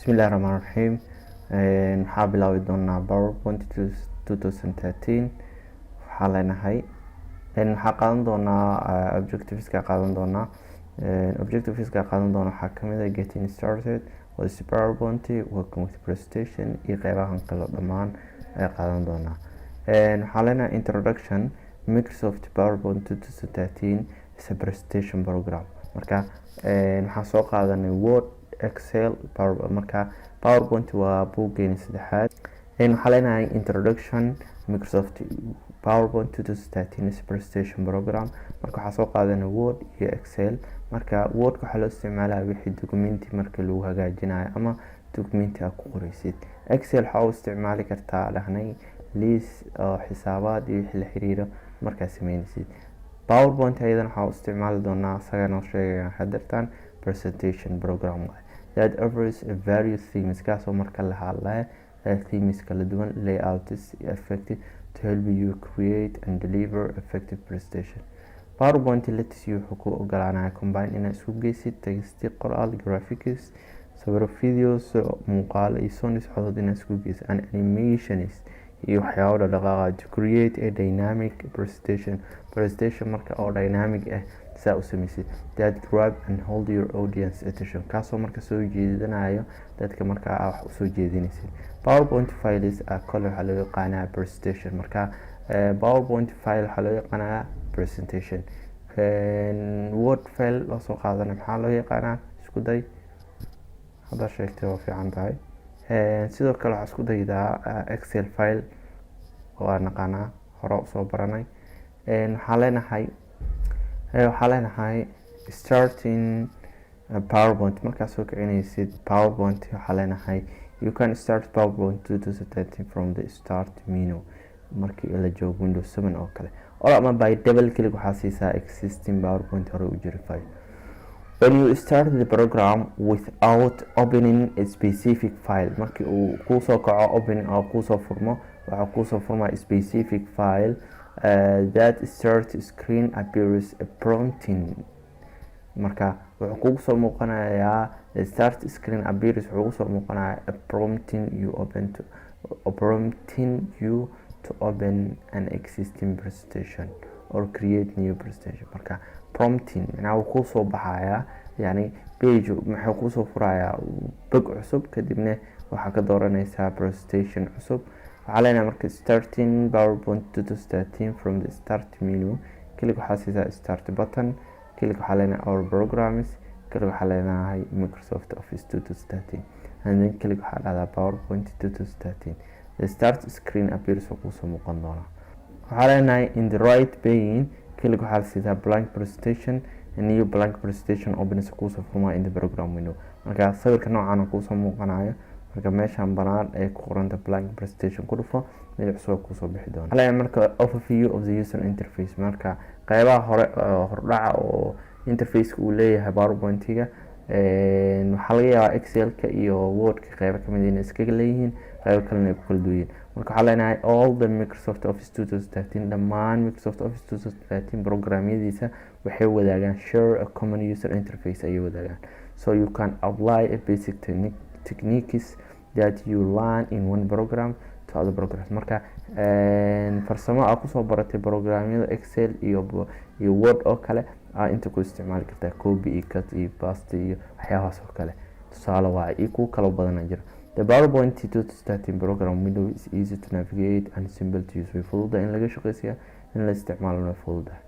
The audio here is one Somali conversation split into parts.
Bismillaahi Raxmaani Raxiim. Waxaa bilaabi doonaa PowerPoint 2013. Waxaa leenahay waxaa qaadan doonaa objectiveska qaadan doonaa objectiveska qaadan doona waxaa kamid ah getting started with PowerPoint, working with presentation iyo qeybahan kale dhammaan ay qaadan doonaa. Waxaa leenahay introduction. Microsoft PowerPoint 2013 is a presentation program. Marka waxaan soo qaadanay Word, Excel, marka PowerPoint waa buuggeeni saddexaad. Waxaa leenahay introduction. Microsoft PowerPoint 2013 is a presentation program. Marka waxaa soo qaadanay Word iyo Excel. Marka Word waxaa loo isticmaalaa wixii documenti marka lagu hagaajinayo ama documenti aad ku qoraysid. Excel waxaa u isticmaali kartaa dhahnay list oo xisaabaad iyo wixii la xiriiro markaa sameynaysid. PowerPoint ayadana waxaa u isticmaali doonaa asagana sheegaya hadirtaan presentation program that offers a various themes kaasoo marka la hadlayo themes kala duwan, layouts, effective to help you create and deliver effective presentation. PowerPoint lets you wuxuu ku ogolaanaya combine inaad isku geysid text, qoraal, graphics, sawiro, videos, muuqaal iyo sound codad inaad isku geysid and animations iyo waxyaabo dhaqaaqa to create a dynamic presentation marka oo dynamic ah saa u sameysid that grab and hold your audience attention kaasoo marka soo jeedinayo dadka marka wax u soo jeedinaysid. PowerPoint files kale waxaa loo yaqaanaa presentation. Marka PowerPoint file waxaa loo yaqaanaa presentation. Word file loo soo qaadana maxaa loo yaqaanaa isku day hadda sheegtay waa fiican tahay. Sidoo kale waxaa isku daydaa Excel file oo naqaanaa hore usoo baranay. waxaa leenahay starting PowerPoint. markaa soo kicinaysid PowerPoint waxaa leenahay you can start PowerPoint 2013 from the start menu markii la joogo Windows 7 oo kale ama by double click waxaa siisaa existing PowerPoint hore u jiri file. When you start the program without opening a specific file, markii uu ku soo kaco opening oo ku soo furmo waxa ku soo furmaa specific file that start screen appears prompting. Marka wuxuu kugu soo muuqanayaa start screen appears wuxuu soo muuqanayaa prompting you to open an existing presentation or create new presentation. Marka prompting macnaha ku soo baxaya yani page maxay ku soo furayaa bog cusub kadibna waxa ka dooranaysaa presentation cusub. waxaa leenahay marka starting PowerPoint 2013 from the start menu click waxaa siisaa start button, click waxaa leenahay our programs, click waxaa leenahay Microsoft Office 2013 and then click waxaa dhahdaa PowerPoint 2013. The start screen appears ku soo muuqan doona. waxaa leenahay in the right pane click waxaa siisaa blank presentation, a new blank presentation opens ku soo furmaa in the program window. marka sawirka noocan ku soo muuqanayo marka meeshan banaan ay ku qoranta blank presentation ku dhufo mid cusub ku soo bixi doona. Halay marka overview of the user interface. marka qaybaha hore hordhaca oo interface-ka uu leeyahay PowerPoint-ga waxaa laga yaabaa Excel-ka iyo Word-ka qaybo kamid ah inay iskaga leeyihiin qaybo kalena ay ku kala duwan yihiin. marka waxaa leenahay all the Microsoft Office 2013 dhammaan Microsoft Office 2013 programyadiisa waxay wadaagaan share a common user interface ayay wadaagaan, so you can apply a basic techniques that you learn in one program to other programs. marka farsamo aad ku soo baratay programyada Excel iyo Word oo kale inta ku isticmaali kartaa copy iyo cut iyo paste iyo waxyaabahaas oo kale. tusaale waa iyo ku kala badan jira. The PowerPoint 2013 program window is easy to navigate and simple to use. way fududahay in laga shaqeysiyo in la isticmaalo way fududahay.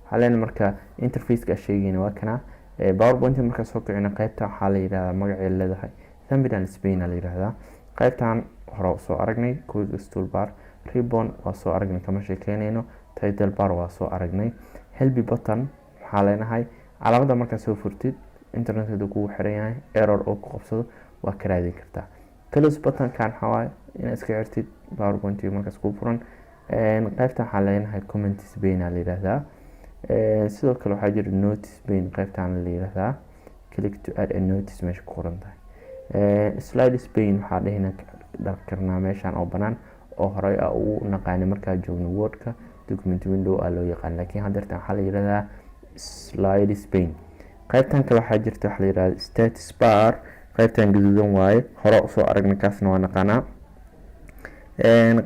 haleen marka interface-ka sheegayna waa kana PowerPoint marka soo kicina qaybta waxaa la yiraahdaa magaceeda leedahay thumbnail Spain la yiraahdaa. qaybtan hore soo aragnay quick toolbar, ribbon waa soo aragnay kama sheekeynayno, title bar waa soo aragnay, help button waxaa leenahay calaamada marka soo furtid internet-ka kugu xiran yahay error oo ku qabsado waa ka raadin kartaa. close button kan waxaa in iska xirtid PowerPoint markaas ku furan. qaybta waxaa leenahay comment Spain la yiraahdaa. sidoo kale waxaa jira notice pane qaybtan la yiraahdaa click to add a notice meesha ku qoran tahay. slide pane waxaa dhahina dhaq karnaa meeshan oo banaan oo hore u naqaanay markaa joogno Word-ka document window loo yaqaan, laakiin hadeertan waxaa la yiraahdaa slide pane. qaybtan kale waxaa jirta waxa la yiraahdaa status bar qaybtan gaduudan waaye hore usoo aragnay kaasna waa naqaanaa.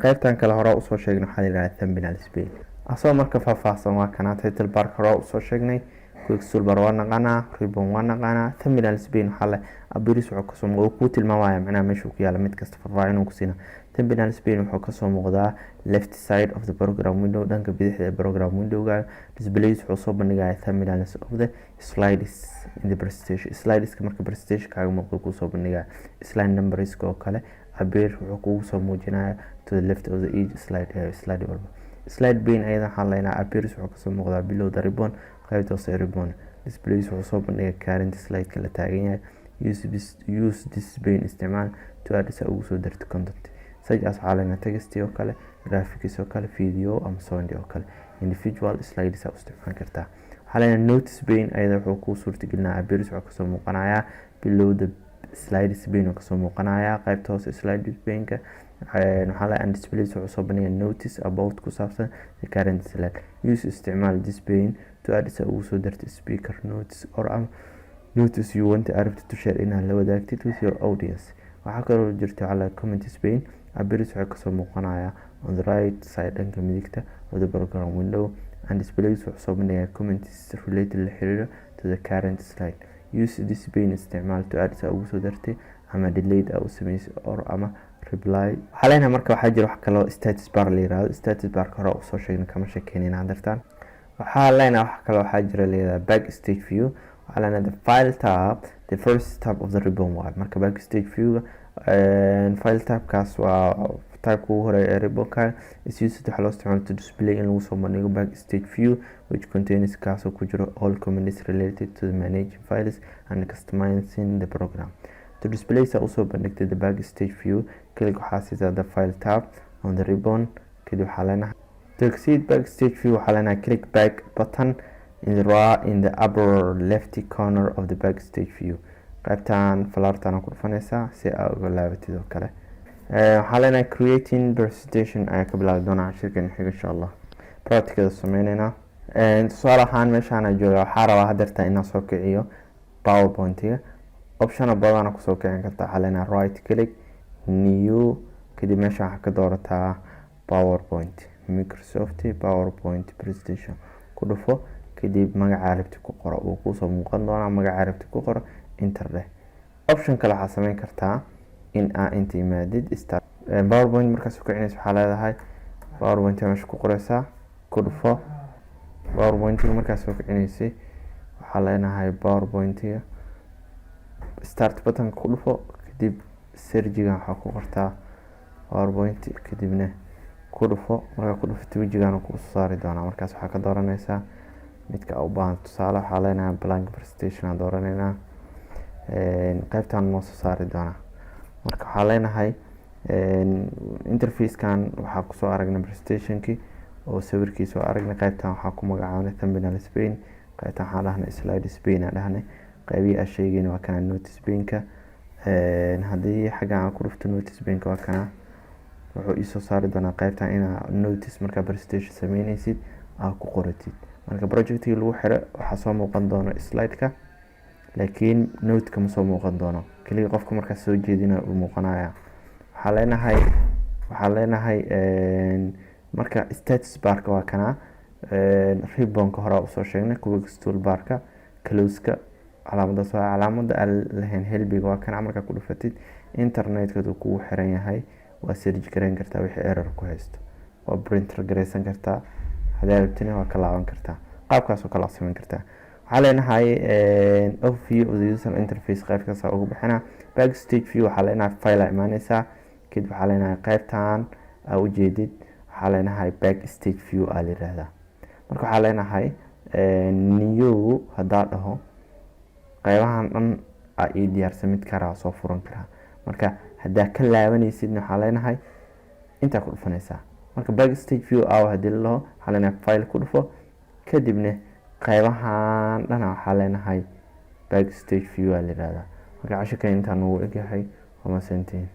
qaybtan kale hore usoo sheegnay waxaa la yidhahdaa thumbnail pane. asoo marka faahfaahsan waa kana title barka hore usoo sheegnay, quick toolbar waa naqaanaa, ribbon waa naqaanaa. thumbnail pane waxaa la abiris wuxuu kasoo muuqda kuu tilmaamaya macnaha meesha ku yaala mid kasta faahfaahin uu ku siina. thumbnail pane wuxuu kasoo muuqdaa left side of the program window, dhanka bidixda ee program windowga. displays wuxuu soo bandhigaya thumbnails of the slides in the presentation. slideska marka presentation kaaga muuqdo kuu soo bandhigaya. slide numbers oo kale abir wuxuu kugu soo muujinaya to the left of the each slide walba. slide pane ayada waxaa leynaa appearance wuxuu kasoo muuqdaa below the ribbon, qaybta hoose ribbon. displays wuxuu soo bandhigay current slide-ka la taagan yahay. use this pane isticmaal to add sa ugu soo darto content such as waxaa leynaa text oo kale, graphics oo kale, video ama sound oo kale. individual slides u isticmaali kartaa. waxaa leynaa notice pane ayada wuxuu kuu suurtagelinaa appearance wuxuu kasoo muuqanayaa below the slides pane oo kasoo muuqanayaa qaybta hoose slides pane-ka. waxaa la displays wuxuu soo bandhigay notice about ku saabsan the current slide. use isticmaal this pane to add sa ugu soo darto speaker notice or notice you want arabta to share inaad la wadaagtid with your audience. waxaa kaloo jirta waxaa la comments pane. appearance wuxuu kasoo muuqanayaa on the right side dhanka midigta of the program window, and displays wuxuu soo bandhigaya comments related la xiriira to the current slide. use this pane isticmaal to add sa ugu soo dartay ama delayed u sameysay or ama reply. waxaa leynaa marka waxaa jira wax kaloo status bar la yiraahdo. status barka hore usoo sheegnay kama sheekeynayna hadartaan. waxaa leynaa wax kaloo waxaa jira la yiraahdaa backstage view. waxaa leynaa the file tab, the first tab of the ribbon waa marka backstage view file tabkaas waa tabka ugu horeeya ee ribbonka. is used waxaa loo isticmaala to display in lagu soo bandhigo backstage view which contains kaasoo ku jiro all comments related to the managing files and customizing the program. to display sa usoo bandhigtay the backstage view, click waxaa siisa the file tab on the ribbon. kadib waxaa leenahay to exit backstage view waxaa leenahay click back button in the upper left corner of the backstage view. qaybtan falaartana ku dhufanaysaa si aad uga laabatid oo kale. waxaa leenahay creating presentation ayaa ka bilaabi doonaa shirkan xiga insha allah. practicada sameynayna tusaale ahaan meeshaan jooga waxaa rabaa hadeerta inaan soo kiciyo powerpoint-iga. option badan kusoo kicin kartaa. waxaa leenahay right click new, kadib meesha waxaa ka doorataa powerpoint, microsoft powerpoint presentation ku dhufo. kadib magaca rabti ku qoro uu kusoo muuqan doonaa. magaca rabti ku qoro enter leh. option kale waxaa sameyn kartaa in aa inta imaadid start powerpoint. markaas ku kicinaysa waxaa leedahay powerpoint meesha ku qoraysaa ku dhufo powerpoint. markaas ku kicinaysay waxaa leenahay powerpoint start button ku dhufo. kadib searchigan waxaa ku qortaa powerpoint, kadibna ku dhufo. markaa ku dhufto wejigan ku soo saari doonaa. markaas waxaa ka dooranaysaa midka u baahan. tusaale waxaa leenahay blank presentation aan dooraneynaa. qaybtan noo soo saari doonaa. marka waxaa leenahay interfacekan waxaa kusoo aragnay presentationkii oo sawirkiisa oo aragnay. qaybtan waxaa ku magacaabnay thumbnail pane. qaybtan waxaa dhahnay slides pane aan dhahnay. qaybihii aan sheegayna waa kana notice pane-ka. haddii xaggan aan ku dhufto notice pane-ka waa kana wuxuu ii soo saari doonaa qaybtan inaa notice markaa presentation sameynaysid aa ku qoratid. marka projectkii lagu xiro waxaa soo muuqan doona slide-ka laakiin note-ka ma soo muuqan doono. kaliya qofka markaas soo jeedina uu muuqanaya. waxaa leenahay marka status barka waa kana ribbonka hore usoo sheegnay. quick toolbarka close-ka calaamadaas waa calaamada aan lahayn helbiga waa kana. markaa ku dhufatid internet-ka uu kugu xiran yahay waa search gareyn kartaa wixii error ku haysto. waa printer gareysan kartaa. haddii rabtina waa ka laaban kartaa. qaabkaas oo kala sameyn kartaa. waxaa leenahay overview of the user interface. qaybkaas ugu bixina backstage view. waxaa leenahay file imaanaysaa. kadib waxaa leenahay qaybtan aa ujeedid waxaa leenahay backstage view aa la yiraahdaa. marka waxaa leenahay new hadaa dhaho qaybahan dhan aa ii diyaarsan mid karaa soo furan karaa. marka hadaa ka laabanaysid waxaa leenahay intaa ku dhufanaysaa. marka backstage view aa hadii la dhaho waxaa leenahay file ku dhufo. kadibna qaybahan dhan waxaa leenahay backstage view aa la yiraahdaa. marka cashirkan intaan ugu egyahay waa mahadsantihiin.